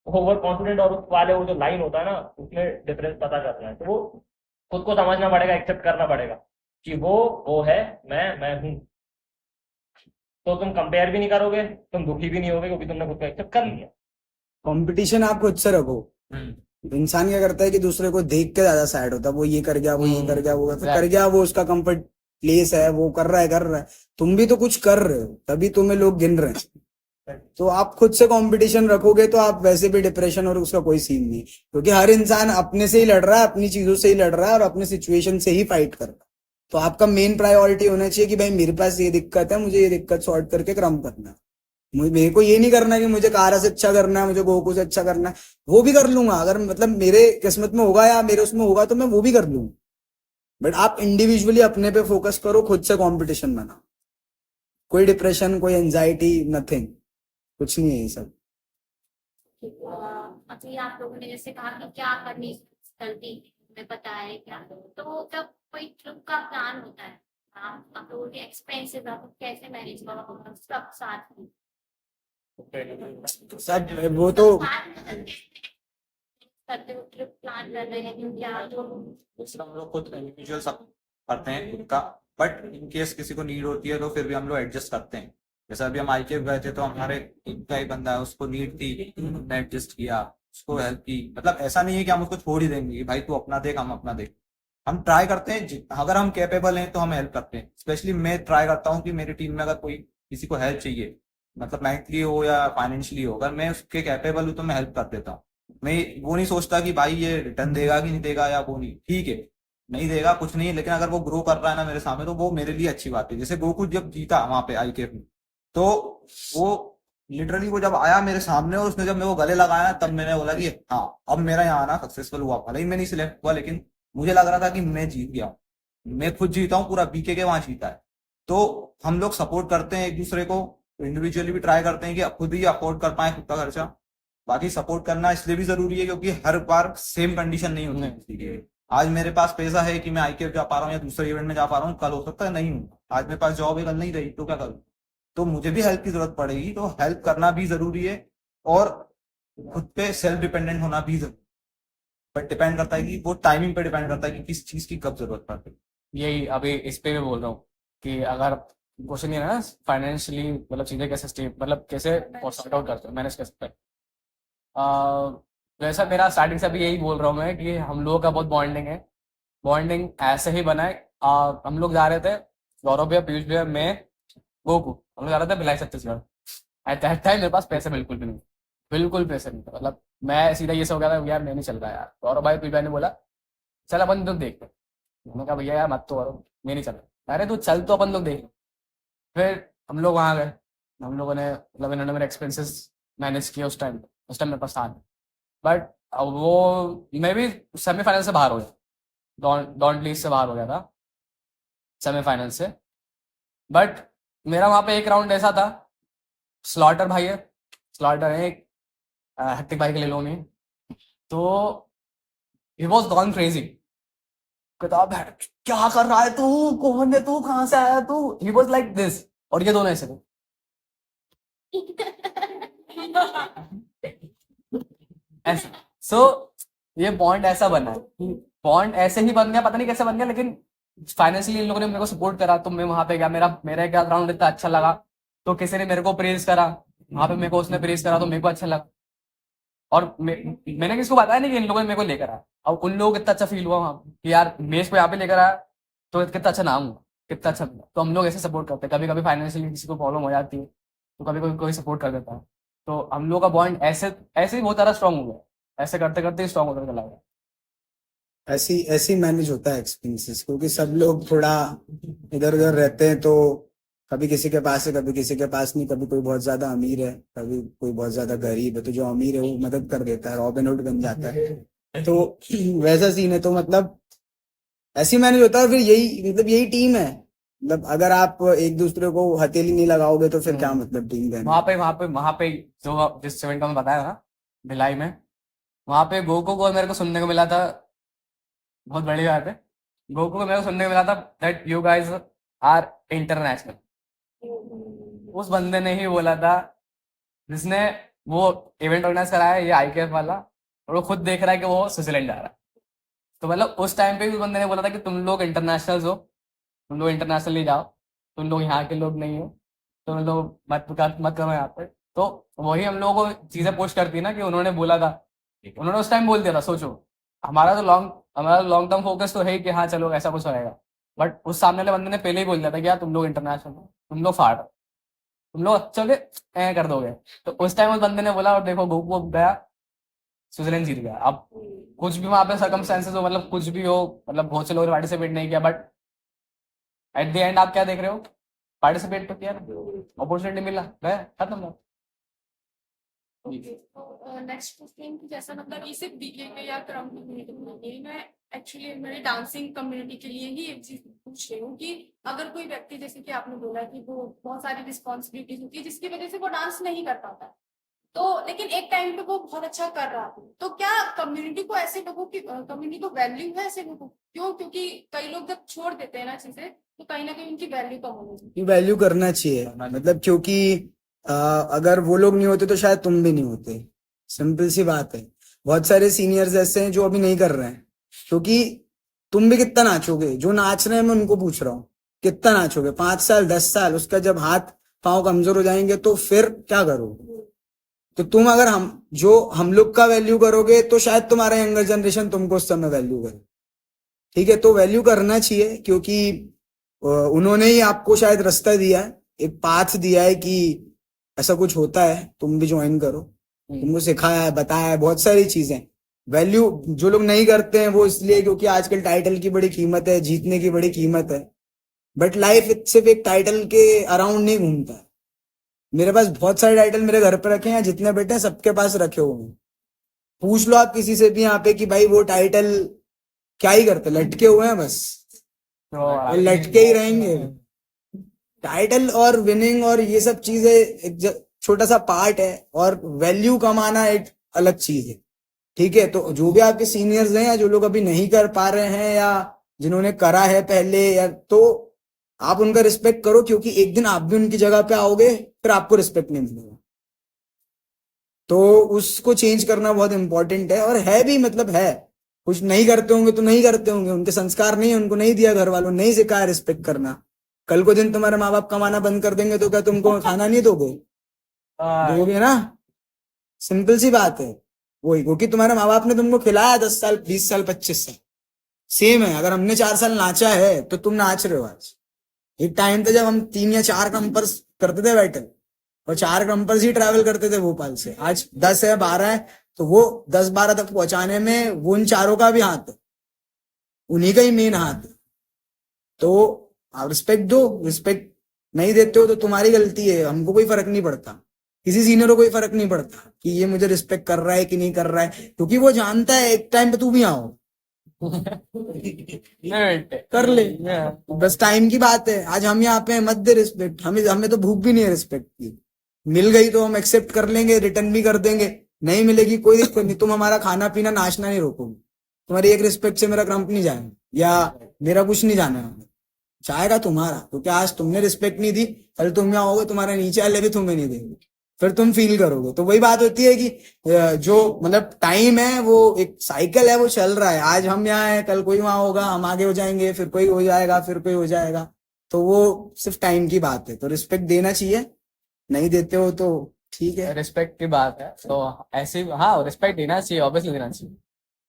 ओवर कॉन्फिडेंट और उस वाले वो जो लाइन होता है ना, उसमें डिफरेंस पता चलता है। तो वो खुद को समझना पड़ेगा, एक्सेप्ट करना पड़ेगा कि वो है, मैं हूँ। तो तुम कंपेयर भी नहीं करोगे, तुम दुखी भी नहीं होगे, क्योंकि तुमने खुद को एक्सेप्ट कर लिया। कंपटीशन आप खुद से रखो। इंसान क्या करता है कि दूसरे को देख के ज्यादा सैड होता है, वो ये कर गया, वो ये कर गया, वो कर गया, वो उसका कंफर्ट प्लेस है, वो कर रहा है। तुम भी तो कुछ कर रहे हो, तभी तुम्हें लोग गिन रहे हैं। तो आप खुद से कंपटीशन रखोगे तो आप वैसे भी डिप्रेशन और उसका कोई सीन नहीं, क्योंकि हर इंसान अपने से ही लड़ रहा है, अपनी चीजों से ही लड़ रहा है और अपने सिचुएशन से ही फाइट कर रहा है। तो आपका मेन प्रायोरिटी होना चाहिए कि भाई मेरे पास ये दिक्कत है, मुझे ये दिक्कत सॉर्ट करके क्रम करना है। मेरे को ये नहीं करना कि मुझे कारा से अच्छा करना है, मुझे गोकू से अच्छा करना है। वो भी कर लूंगा, अगर मतलब मेरे किस्मत में होगा या मेरे उसमें होगा तो मैं वो भी कर लूंगा। बट आप इंडिविजुअली अपने पे फोकस करो, खुद से कंपटीशन बनाओ। कोई डिप्रेशन, कोई एंजाइटी, नथिंग, कुछ नहीं है ये सब। अभी आप लोगों ने जैसे कहा कि क्या करनी गलती में पता है क्या, तो जब कोई ट्रिप का प्लान होता है, आप लोगों के एक्सपेंसेस आप कैसे मैनेज करोगे सब साथ में? सब वो तो करते हो ट्रिप प्लान कर रहे हैं क्या? दूसरा हम लोग खुद इंडिविजुअल सब करते हैं खुद का, बट इन केस किसी को नीड होती है तो फिर भी हम लोग एडजस्ट करते हैं। जैसे अभी हम आईकेएफ गए थे तो हमारे टीम का ही बंदा है, उसको नीड थी, हमने एडजस्ट किया, उसको हेल्प की। मतलब ऐसा नहीं है कि हम उसको छोड़ ही देंगे कि भाई तू अपना देख, हम अपना देख। हम ट्राई करते हैं, अगर हम कैपेबल हैं तो हम हेल्प करते हैं। स्पेशली मैं ट्राई करता हूँ कि मेरी टीम में अगर कोई किसी को हेल्प चाहिए, मतलब मेंटली हो या फाइनेंशियली हो, अगर मैं उसके कैपेबल हूँ तो मैं हेल्प कर देता हूँ। मैं वो नहीं सोचता कि भाई ये रिटर्न देगा कि नहीं देगा, या वो नहीं, ठीक है नहीं देगा कुछ नहीं, लेकिन अगर वो ग्रो कर रहा है ना मेरे सामने तो वो मेरे लिए अच्छी बात है। जैसे गोकू जब जीता वहां पे आईकेएफ में, तो वो लिटरली वो जब आया मेरे सामने और उसने जब मेरे को गले लगाया, तब मैंने बोला कि हाँ अब मेरा यहाँ आना सक्सेसफुल हुआ। भले ही मैं नहीं सिलेक्ट हुआ, लेकिन मुझे लग रहा था कि मैं जीत गया हूँ, मैं खुद जीता हूँ, पूरा बीके के वहां जीता है। तो हम लोग सपोर्ट करते हैं एक दूसरे को, इंडिविजुअली भी ट्राई करते हैं कि खुद ही अफोर्ड कर पाए खुद का खर्चा। बाकी सपोर्ट करना इसलिए भी जरूरी है क्योंकि हर बार सेम कंडीशन नहीं होती किसी की। आज मेरे पास पैसा है कि मैं आईकेएफ जा पा रहा हूँ या दूसरे इवेंट में जा पा रहा हूँ, कल हो सकता है नहीं हूँ। आज मेरे पास जॉब है, कल नहीं रही तो क्या करूँ? तो मुझे भी हेल्प की जरूरत पड़ेगी, तो हेल्प करना भी जरूरी है और खुद पे सेल्फ डिपेंडेंट होना भी जरूरी। बट डिपेंड करता है कि वो टाइमिंग पे डिपेंड करता है कि किस चीज की कब जरूरत पड़ती है। यही अभी इस पे भी बोल रहा हूँ कि अगर क्वेश्चन ये है ना फाइनेंशियली, मतलब चीजें कैसे मतलब कैसे सॉर्ट आउट करते हो, मैनेज कर सकते हैं। वैसा मेरा स्टार्टिंग से भी यही बोल रहा हूँ मैं कि हम लोगों का बहुत बॉन्डिंग है। बॉन्डिंग ऐसे ही बना है। हम लोग जा रहे थे, गौरव भैया, पीयूष भैया, मैं, गोकू, हम लोग जा रहे थे Bhilai Chhattisgarh. At that time मेरे पास पैसे बिल्कुल भी नहीं, बिल्कुल पैसे नहीं थे। मतलब मैं सीधा ये सब हो गया था, यार मैं नहीं चल रहा यार। गौरव भाई, पीयूष भाई ने बोला चल अपन तो देखते। मैंने कहा भैया यार मत तो करो, मैं नहीं चल रहा। अरे तू चल तो अपन लोग देख। फिर हम लोग वहाँ गए, हम लोगों ने मतलब इन्होंने मेरे एक्सपेंसेस मैनेज किया उस टाइम मेरे पास था। बट वो मैं भी सेमीफाइनल से बाहर हो गया, डॉन्ट लीग से बाहर हो गया था सेमीफाइनल से। बट मेरा वहाँ पे एक राउंड ऐसा था, स्लॉटर भाई है, स्लॉटर है एक, हेक्टिक भाई के ले लो नहीं, तो ही वॉज गॉन क्रेजी। कहता क्या कर रहा है तू, कौन है तू, कहाँ से आया तू, ही वॉज लाइक दिस। और ये दोनों ऐसे थे। ऐसा सो ये बॉन्ड ऐसा बना है, बॉन्ड ऐसे ही बन गया, पता नहीं कैसे बन गया, लेकिन फाइनेंशियली इन लोगों ने मेरे को सपोर्ट करा। तो मैं वहां पे गया, मेरा एक राउंड इतना अच्छा लगा, तो किसी ने मेरे को प्रेज करा वहां पे, मेरे को उसने प्रेज करा तो मेरे को अच्छा लगा। और मैंने किसको बताया नहीं कि इन लोगों ने मेरे को लेकर आया। अब उन लोगों को कितना अच्छा फील हुआ वहां पे कि यार मेष को यहाँ पे लेकर आया तो कितना अच्छा नाम हुआ, कितना अच्छा। तो हम लोग ऐसे सपोर्ट करते हैं। कभी कभी फाइनेंशियली किसी को प्रॉब्लम हो जाती है तो कभी कभी कोई सपोर्ट कर देता है। तो हम लोग का बॉन्ड ऐसे ऐसे ही बहुत ज्यादा स्ट्रांग हो गया, ऐसे करते करते ही स्ट्रांग होकर चला गया। ऐसी ऐसी मैनेज होता है एक्सपेंसेस, क्योंकि सब लोग थोड़ा इधर उधर रहते हैं, तो कभी किसी के पास है, कभी किसी के पास नहीं, कभी कोई बहुत ज्यादा अमीर है, कभी कोई बहुत ज्यादा गरीब है, तो जो अमीर है वो मदद कर देता है, रॉबिन हुड बन जाता है। तो वैसा सीन है। तो मतलब ऐसी मैनेज होता है। फिर यही मतलब यही टीम है। मतलब अगर आप एक दूसरे को हथेली नहीं लगाओगे तो फिर क्या मतलब टीम है। वहां पे जो जिस इवेंट का मैं बताया ना भिलाई में, वहां पे गोकू को मेरे को सुनने को मिला था, बहुत बड़ी बात है, गोकू को मेरे को सुनने को मिला था that you guys are international. उस बंदे ने ही बोला था जिसने वो इवेंट ऑर्गेनाइज कराया है, ये आईकेएफ वाला, और वो खुद देख रहा है कि वो स्विट्जरलैंड जा रहा है। तो मतलब उस टाइम पे भी उस बंदे ने बोला था कि तुम लोग इंटरनेशनल्स हो, तुम लोग इंटरनेशनली जाओ, तुम लोग यहाँ के लोग नहीं हो, तुम लोग मत करो यहाँ पे। तो वही हम लोगों को चीजें पोस्ट करती है ना कि उन्होंने बोला था उन्होंने उस टाइम बोल दिया था, सोचो हमारा लॉन्ग टर्म फोकस तो है ही कि हाँ चलो ऐसा कुछ रहेगा, बट उस सामने वाले बंदे ने पहले ही बोल दिया था कि यार तुम लोग इंटरनेशनल हो, तुम लोग फाड़, तुम लोग चले ऐ कर दोगे। तो उस टाइम उस बंदे ने बोला और देखो वो गया, स्विट्जरलैंड जीत गया। अब कुछ भी वहां पे सर्कमस्टेंसेस हो, मतलब कुछ भी हो, मतलब बहुत से लोगों ने पार्टिसिपेट नहीं किया, बट एट द एंड आप क्या देख रहे हो, पार्टिसिपेट तो किया ना, अपॉर्चुनिटी मिला, गए, खत्म बात। ओके, तो नेक्स्ट क्वेश्चन कि जैसा मतलब ये सिर्फ बीके के या क्रम कम्युनिटी के लिए नहीं, मैं एक्चुअली मेरी डांसिंग कम्युनिटी के लिए ही एक चीज पूछ रही हूँ कि अगर कोई व्यक्ति, जैसे कि आपने बोला कि वो बहुत सारी रिस्पॉन्सिबिलिटीज होती है जिसकी वजह से वो डांस नहीं कर पाता है, तो लेकिन एक टाइम पे वो बहुत अच्छा कर रहा है, तो क्या कम्युनिटी को ऐसे लोगों की कम्युनिटी को वैल्यू है ऐसे लोगों को? क्यों? क्योंकि कई लोग जब छोड़ देते हैं ना चीजें, तो कहीं ना कहीं उनकी वैल्यू कम हो जाती है। वैल्यू करना चाहिए, मतलब क्योंकि अगर वो लोग नहीं होते तो शायद तुम भी नहीं होते, सिंपल सी बात है। बहुत सारे सीनियर्स ऐसे हैं जो अभी नहीं कर रहे हैं, क्योंकि तुम भी कितना नाचोगे, जो नाच रहे हैं मैं उनको पूछ रहा हूँ, कितना नाचोगे 5 साल 10 साल, उसका जब हाथ पांव कमजोर हो जाएंगे तो फिर क्या करोगे? तो तुम अगर हम लोग का वैल्यू करोगे तो शायद तुम्हारा यंगर जनरेशन तुमको उस समय वैल्यू करे। ठीक है, तो वैल्यू करना चाहिए, क्योंकि उन्होंने ही आपको शायद रास्ता दिया है, एक पाथ दिया है कि ऐसा कुछ होता है, तुम भी ज्वाइन करो, तुमको सिखाया है, बताया है, बहुत सारी चीजें। वैल्यू जो लोग नहीं करते हैं वो इसलिए क्योंकि आजकल टाइटल की बड़ी कीमत है, जीतने की बड़ी कीमत है, बट लाइफ सिर्फ एक टाइटल के अराउंड नहीं घूमता है। मेरे पास बहुत सारे टाइटल मेरे घर पे रखे हैं, जितने बेटे हैं सबके पास रखे हुए हैं। पूछ लो आप किसी से भी यहाँ पे कि भाई वो टाइटल क्या ही करते, लटके हुए हैं बस, वो लटके ही रहेंगे। टाइटल और विनिंग और ये सब चीजें एक छोटा सा पार्ट है, और वैल्यू कमाना एक अलग चीज है। ठीक है, तो जो भी आपके सीनियर्स हैं या जो लोग अभी नहीं कर पा रहे हैं या जिन्होंने करा है पहले, या तो आप उनका रिस्पेक्ट करो, क्योंकि एक दिन आप भी उनकी जगह पे आओगे, फिर आपको रिस्पेक्ट नहीं मिलेगा। तो उसको चेंज करना बहुत इंपॉर्टेंट है, और है भी, मतलब है, कुछ नहीं करते होंगे तो नहीं करते होंगे, उनके संस्कार नहीं, उनको नहीं दिया, घर वालों नहीं सिखाया रिस्पेक्ट करना। कल को दिन तुम्हारे माँ बाप कमाना बंद कर देंगे तो क्या तुमको खाना नहीं दोगे? दोगे ना, सिंपल सी बात है। वही, क्योंकि तुम्हारे माँ बाप ने तुमको खिलाया 10 साल 20 साल 25 साल, सेम है। अगर हमने 4 साल नाचा है तो तुम नाच रहे हो आज। एक टाइम था जब हम 3 या 4 क्रम्पर्स करते थे बैटल, और 4 क्रम्पर्स ही ट्रैवल करते थे भोपाल से। आज 10 है 12 है, तो वो 10-12 तक पहुंचाने में वो उन चारों का भी हाथ है, उन्हीं का ही मेन हाथ है। तो आप रिस्पेक्ट दो, रिस्पेक्ट नहीं देते हो तो तुम्हारी गलती है, हमको कोई फर्क नहीं पड़ता, किसी सीनियर को कोई फर्क नहीं पड़ता कि ये मुझे रिस्पेक्ट कर रहा है कि नहीं कर रहा है, क्योंकि वो जानता है एक टाइम पे तू भी आओ कर ले, बस टाइम की बात है। आज हम यहाँ पे हैं, मत दे रिस्पेक्ट, हमें तो भूख भी नहीं है रिस्पेक्ट की। मिल गई तो हम एक्सेप्ट कर लेंगे, रिटर्न भी कर देंगे, नहीं मिलेगी कोई दिक्कत नहीं, तुम हमारा खाना पीना नाचना नहीं रोकोगे, तुम्हारी एक रिस्पेक्ट से मेरा क्रम्प नहीं जाएगा या मेरा कुछ नहीं जाना है, जाएगा तुम्हारा, क्योंकि आज तुमने रिस्पेक्ट नहीं दी, कल तुम यहाँ होगे, तुम्हारे नीचे वाले भी तुम्हें नहीं देंगे, फिर तुम फील करोगे। तो वही बात होती है कि जो मतलब टाइम है वो एक साइकिल है, वो चल रहा है। आज हम यहाँ हैं, कल कोई वहां होगा, हम आगे हो जाएंगे, फिर कोई हो जाएगा, फिर कोई हो जाएगा। तो वो सिर्फ टाइम की बात है। तो रिस्पेक्ट देना चाहिए, नहीं देते हो तो ठीक है। रिस्पेक्ट की बात है तो ऐसी, हाँ रिस्पेक्ट देना चाहिए, ऑब्वियसली देना चाहिए।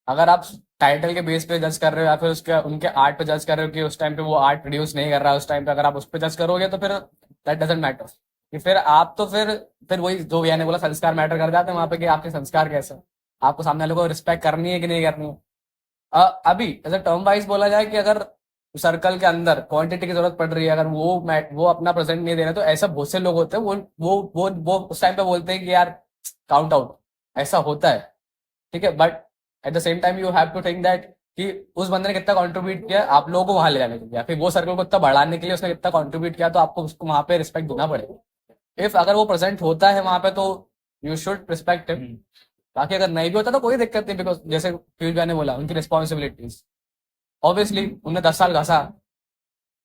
अगर आप टाइटल के बेस पे जज कर रहे हो या फिर उसके उनके आर्ट पे जज कर रहे हो कि उस टाइम पे वो आर्ट प्रोड्यूस नहीं कर रहा है, उस टाइम पे अगर आप उस पर जज करोगे तो फिर दैट डजंट मैटर। कि फिर आप तो फिर वही जो भैया ने बोला, संस्कार मैटर कर जाते हैं वहां पे, कि आपके संस्कार कैसे हैं, आपको सामने वाले को रिस्पेक्ट करनी है कि नहीं करनी है। अभी एज अ टर्म वाइज बोला जाए कि अगर सर्कल के अंदर क्वांटिटी की जरूरत पड़ रही है, अगर वो अपना प्रेजेंट नहीं दे रहे, तो ऐसा बहुत से लोग होते हैं, वो उस टाइम पे बोलते हैं कि यार काउंट आउट, ऐसा होता है। ठीक है, but at the same time you have to think that कि उस बंदे ने कितना कंट्रीब्यूट किया आप लोगों को वहां ले जाने के लिए, या फिर वो सर्कल को इतना बढ़ाने के लिए उसने कितना कंट्रीब्यूट किया, तो आपको उसको वहां पे रिस्पेक्ट देना पड़ेगा। इफ अगर वो प्रेजेंट होता है वहां पे तो यू शुड रिस्पेक्ट हिम। बाकी अगर नहीं भी होता तो कोई दिक्कत नहीं, बिकॉज जैसे पीयूष भाई ने बोला, उनकी रिस्पॉन्सिबिलिटीज, ऑब्वियसली उन्होंने 10 साल घसा,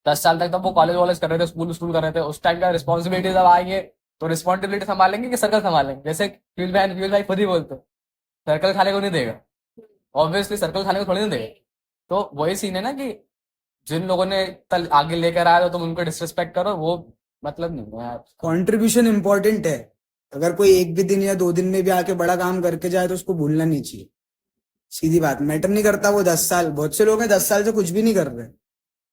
10 साल तक तब वो कॉलेज वॉलेज कर रहे थे, स्कूल कर रहे थे, उस टाइम का रिस्पॉन्सिबिलिटी जब आएंगे तो रिस्पॉन्सिबिलिटी संभालेंगे कि सर्कल संभालेंगे। जैसे पीयूष भाई खुद ही बोलते, सर्कल खाने को नहीं देगा, ऑब्वियसली सर्कल खाने को थोड़ी नहीं देगा। तो वही सीन है ना कि जिन लोगों ने आगे लेकर आया तो तुम उनको डिसरिस्पेक्ट करो, वो मतलब नहीं है यार। कंट्रीब्यूशन इंपॉर्टेंट है, अगर कोई एक भी दिन या 2 दिन में भी आके बड़ा काम करके जाए तो उसको भूलना नहीं चाहिए। सीधी बात, मैटर नहीं करता वो 10 साल, बहुत से लोग हैं 10 साल से कुछ भी नहीं कर रहे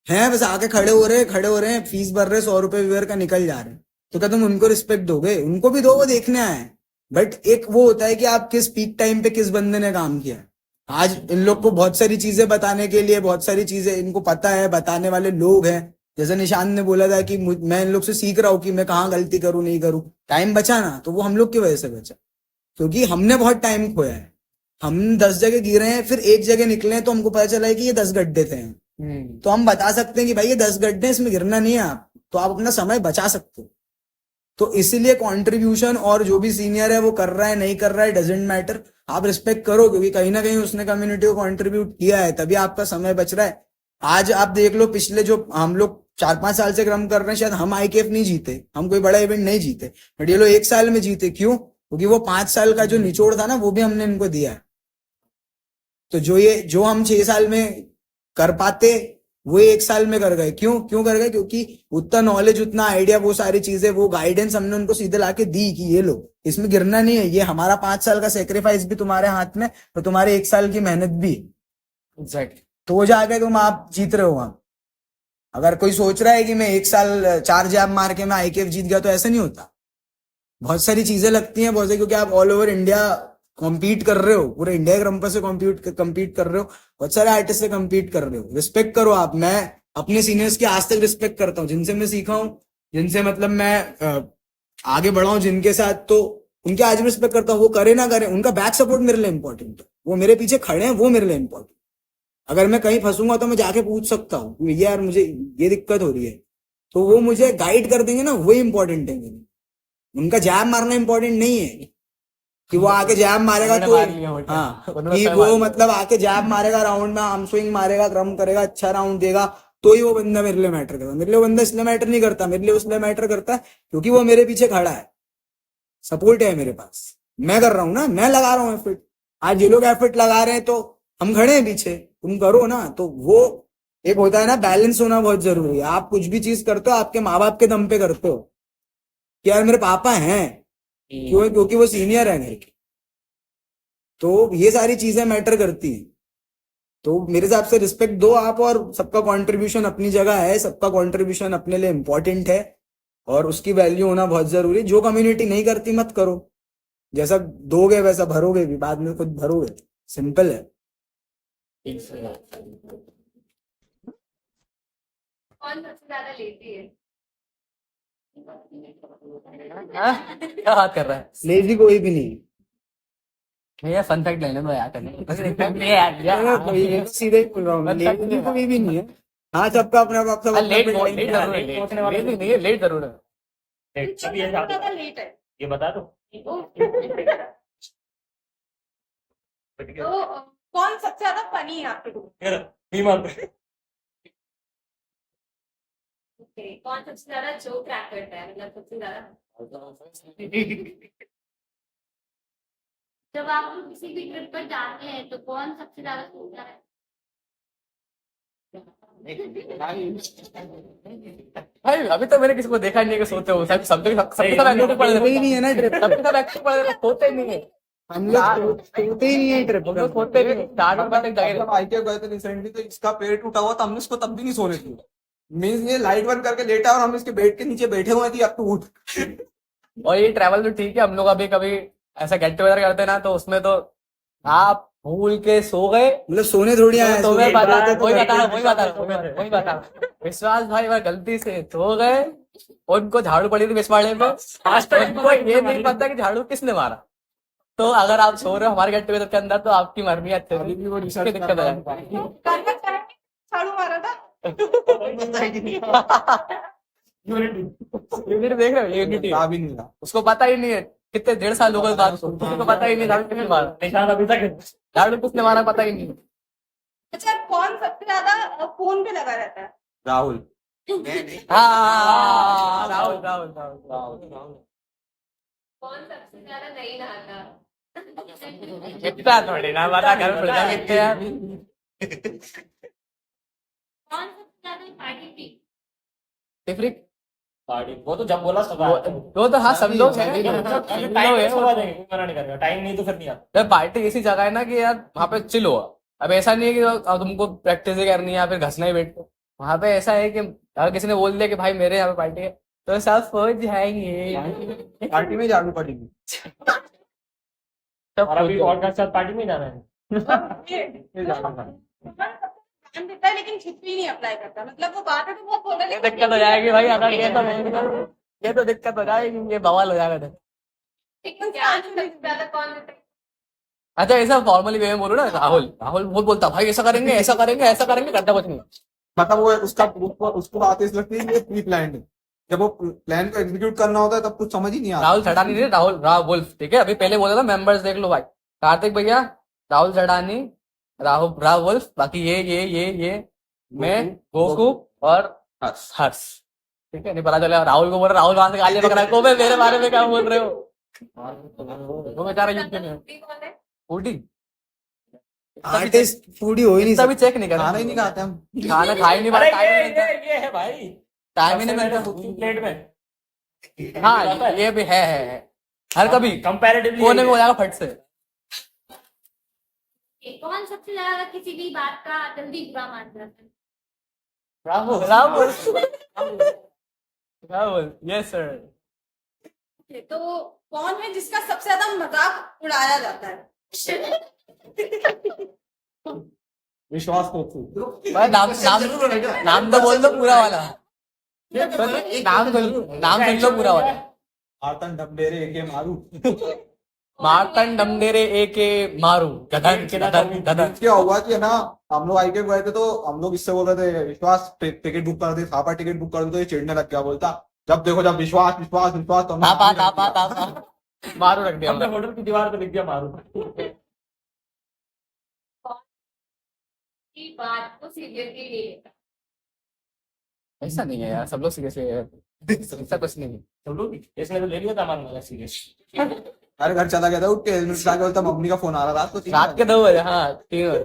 हैं, बस आके खड़े हो रहे हैं, फीस भर रहे हैं, 100 रुपए व्यूअर का निकल जा रहे हैं। तो क्या तुम उनको रिस्पेक्ट दोगे? उनको भी दो, वो देखने आए। बट एक वो होता है कि आप किस पीक टाइम पे किस बंदे ने काम किया है। आज इन लोग को बहुत सारी चीजें बताने के लिए, बहुत सारी चीजें इनको पता है, बताने वाले लोग हैं। जैसे निशान ने बोला था कि मैं इन लोग से सीख रहा हूँ कि मैं कहाँ गलती करूँ नहीं करूँ। टाइम बचा ना, तो वो हम लोग की वजह से बचा, क्योंकि हमने बहुत टाइम खोया है। हम 10 जगह गिरे हैं, फिर एक जगह निकले हैं तो हमको पता चला है कि ये 10 गड्ढे थे। तो हम बता सकते हैं कि भाई ये 10 गड्ढे, इसमें गिरना नहीं है आप, तो आप अपना समय बचा सकते हो। तो इसीलिए कंट्रीब्यूशन, और जो भी सीनियर है वो कर रहा है नहीं कर रहा है डजेंट मैटर, आप रिस्पेक्ट करो, क्योंकि कहीं ना कहीं उसने कम्युनिटी को कंट्रीब्यूट किया है, तभी आपका समय बच रहा है। आज आप देख लो, पिछले जो हम लोग 4-5 साल से क्रम कर रहे हैं, शायद हम आईकेएफ नहीं जीते, हम कोई बड़ा इवेंट नहीं जीते, बट ये लोग 1 साल में जीते। क्यों? क्योंकि वो 5 साल का जो निचोड़ था ना, वो भी हमने इनको दिया है। तो जो हम 6 साल में कर पाते, वो 1 साल में कर गए। क्यों कर गए? क्योंकि उतना नॉलेज, उतना आइडिया, वो सारी चीजें, वो गाइडेंस हमने उनको सीधे लाके दी कि ये लो, इसमें गिरना नहीं है, ये हमारा 5 साल का सेक्रीफाइस भी तुम्हारे हाथ में, तो तुम्हारे 1 साल की मेहनत भी। एग्जैक्ट। तो वो जाके तुम आप जीत रहे हो वहां। अगर कोई सोच रहा है कि मैं 1 साल 4 जैब मार के मैं आईकेएफ जीत गया, तो ऐसा नहीं होता। बहुत सारी चीजें लगती हैं, बहुत सारी, क्योंकि आप ऑल ओवर इंडिया कॉम्पीट कर रहे हो, पूरे इंडिया क्रम्पर से कम्पीट कर रहे हो, बहुत सारे आर्टिस्ट से कम्पीट कर रहे हो। रिस्पेक्ट करो आप। मैं अपने सीनियर्स की आज तक रिस्पेक्ट करता हूँ, जिनसे मैं सीखा हूँ, जिनसे मतलब मैं आगे बढ़ा हूँ जिनके साथ, तो उनके आज भी रिस्पेक्ट करता हूँ। वो करे ना करे, उनका बैक सपोर्ट मेरे लिए इंपॉर्टेंट है। वो मेरे पीछे खड़े हैं, वो मेरे लिए इंपॉर्टेंट। अगर मैं कहीं फंसूंगा तो मैं जाके पूछ सकता हूँ, यार मुझे ये दिक्कत हो रही है, तो वो मुझे गाइड कर देंगे ना, वही इंपॉर्टेंट है मेरे। उनका जैब मारना इंपॉर्टेंट नहीं है कि वो आके जैब मारेगा तो, हाँ, कि वो मतलब आके जैब मारेगा, राउंड में आर्म स्विंग मारेगा, क्रम करेगा, अच्छा राउंड देगा, तो ही वो बंदा मेरे लिए मैटर करता। मेरे लिए वो बंदा इसलिए मैटर नहीं करता, मेरे लिए उसलिए मैटर करता है क्योंकि वो मेरे पीछे खड़ा है, सपोर्ट है मेरे पास। मैं कर रहा हूँ ना, मैं लगा रहा हूँ एफर्ट। आज ये लोग एफर्ट लगा रहे हैं तो हम खड़े हैं पीछे, तुम करो ना। तो वो एक होता है ना, बैलेंस होना बहुत जरूरी है। आप कुछ भी चीज करते हो, आपके माँ बाप के दम पे करते हो कि यार मेरे पापा हैं, क्यों? क्योंकि वो सीनियर है मेरे के। तो ये सारी चीजें मैटर करती हैं। तो मेरे हिसाब से रिस्पेक्ट दो आप, और सबका कंट्रीब्यूशन अपनी जगह है, सबका कंट्रीब्यूशन अपने लिए इंपॉर्टेंट है, और उसकी वैल्यू होना बहुत जरूरी। जो कम्युनिटी नहीं करती मत करो, जैसा दोगे वैसा भरोगे भी, बाद में खुद भरोगे, सिंपल है। कौन सबसे ज्यादा लेती है? हाँ? क्या बात कर रहा है? लेजी कोई भी नहीं भैया फन फैक्ट लेने दो यार, करने है, कोई सीधे ही बोल रहा हूँ, लेजी कोई भी नहीं है। हाँ, सबका अपना अपना लेट अपना लेट जरूर है। अभी ये सबसे ज्यादा लेट है। ये बता दो। तो कौन सबसे ज्यादा फनी है आपके ग्रुप? Okay, कौन सबसे ज्यादा जोक क्रैक करता है, मतलब सबसे ज्यादा? जब आप लोग किसी भी ट्रिप पर जाते हैं तो कौन सबसे ज्यादा सोचता है? भाई अभी तो मैंने किसी को देखा नहीं है कि सोते हो। सब एक्टिव पड़ कोई नहीं है ना ट्रिप, सब एक्टिव पड़ रहे, सोते नहीं है। हम लोग सोते ही नहीं है ट्रिप हम लोग सोते नहीं है। स्टार्ट में तक मतलब आईकेएफ गए थे रिसेंटली, तो इसका पेड़ टूटा हुआ था, हमने इसको तब भी नहीं सोने दिया। मीन्स ये लाइट बंद करके लेटा और हम इसके बेड के नीचे बैठे हुए थे, अब तो उठ। और ये ट्रैवल तो ठीक है, हम लोग अभी कभी ऐसा गेट टुगेदर करते हैं ना, तो उसमें तो आप भूल के सो गए, मतलब सोने थोड़ी आए, तो मैं सोने बता आते तो वही बता बैठे वही बता विश्वास भाई वह गलती से सो गए, उनको झाड़ू पड़ी थी बिस्वाड़े में, आज तक उनको ये नहीं पता कि झाड़ू किसने मारा। तो अगर आप सो रहे हो हमारे गेट टुगेदर के अंदर, तो आपकी मर्जी है, अच्छे अभी भी वो से रिसर्च दिक्कत है। करना चाहे झाड़ू मारा था। यूनिटी देख रहे हो, यूनिटी बता भी नहीं रहा। उसको पता ही नहीं है कितने 1.5 साल लोगों के बाद उसको पता ही नहीं झाड़ू किसने मारा, निशान अभी तक झाड़ू किसने मारा पता ही नहीं। अच्छा, कौन सबसे ज्यादा फोन पे लगा रहता है? राहुल। हाँ राहुल राहुल राहुल कौन सबसे ज्यादा नहीं नहाता? कितना थोड़ी ना पता, घर पर जा कितने हैं। कौन सबसे ज्यादा पार्टी फ्री? टिफरिक पार्टी वो तो जब बोला सब वो तो हाँ सब लोग हैं टाइम है सुबह देंगे कोई मना नहीं करेगा टाइम नहीं तो फिर नहीं आता पार्टी ऐसी जगह है ना कि यार वहाँ पे चिल हो। अब ऐसा नहीं है कि अब तुमको प्रैक्टिस ही करनी है या फिर घसना ही बैठ को। वहाँ पे ऐसा है कि अगर किसी ने बोल दिया कि भाई मेरे यहाँ पे पार्टी है तो सब पहुंच जाएंगे। पार्टी में झाड़ू पड़ेगी। सब और अभी पहुंच और के साथ पार्टी में जाना है ये झाड़ू पड़ेगी। ध्यान देता है लेकिन खुद भी नहीं अप्लाई करता, मतलब वो बात है तो बहुत बोल रहा है ये लेकिन दिक्कत हो जाएगी भाई अगर ये तो दिक्कत हो जाएगी, ये बवाल हो जाएगा। एकदम क्या ध्यान नहीं देता। ज्यादा कौन होता है अच्छा ऐसा फॉर्मली वे में बोलो ना, राहुल राहुल बहुत बोलता भाई ऐसा करेंगे ऐसा करेंगे ऐसा करेंगे, करता कुछ नहीं। मतलब वो उसको बात इस लगती है कि ये प्री प्लान है। जब वो प्लान को एग्जीक्यूट करना होता है तब कुछ समझ ही नहीं आता। राहुल सडानी नहीं, राहुल राहुल ठीक है। अभी पहले बोला था मेंबर्स देख लो भाई, कार्तिक भैया, राहुल सडानी, राहुल, बाकी ये मैं, गोकू और हर्ष। ठीक है, नहीं पता चला राहुल को बोल रहा, राहुल वहां से गाली पकड़ा को मेरे बारे में क्या बोल रहे हो। वो बेचारा यूपी में कौन है फूडी आर्टिस्ट फूडी हो ही नहीं तभी सकता। चेक नहीं खाना करता, ही नहीं खाते हम। खाना खा ही नहीं अरे पाता, ये है भाई टाइम ही नहीं सबसे मिलता। पहले प्लेट में हाँ ये भी है। हर कभी कंपैरेटिवली कोने में हो जाएगा फट से। कौन सबसे ज्यादा किसी भी बात का जल्दी बुरा मान जाता है राहुल राहुल राहुल यस सर। तो कौन है जिसका सबसे ज्यादा मजाक उड़ाया जाता है? विश्वास को भाई नाम तो बोल दो पूरा वाला, नाम सुन लो पूरा वाला। आतन डबडेरे एके मारू। मार्तन डमडेरे एके मारू गदन गदन गदन। क्या हुआ कि है ना, हम लोग आईके गए थे तो हम लोग इससे बोल रहे थे विश्वास टिकट बुक कर दे, थापा टिकट बुक कर दे, तो ये चिढ़ने लग गया, बोलता जब देखो जब विश्वास विश्वास विश्वास, तो हमने तापा नाम ही रख तापा दिया। तापा मारू रख दिया हमने होटल की दीवार पे लिख दिया मारू की बात को सीरियसली ले लेता ऐसा नहीं है यार, सब लोग सीरियसली ऐसा कुछ नहीं है। सब लोग इसने तो ले लिया था हमारा सीरियस अरे घर चला गया था उठ के हेलमेट लगा के, बोलता मम्मी का फोन आ रहा रात को 3 रात के 2 बजे, हाँ 3 बजे।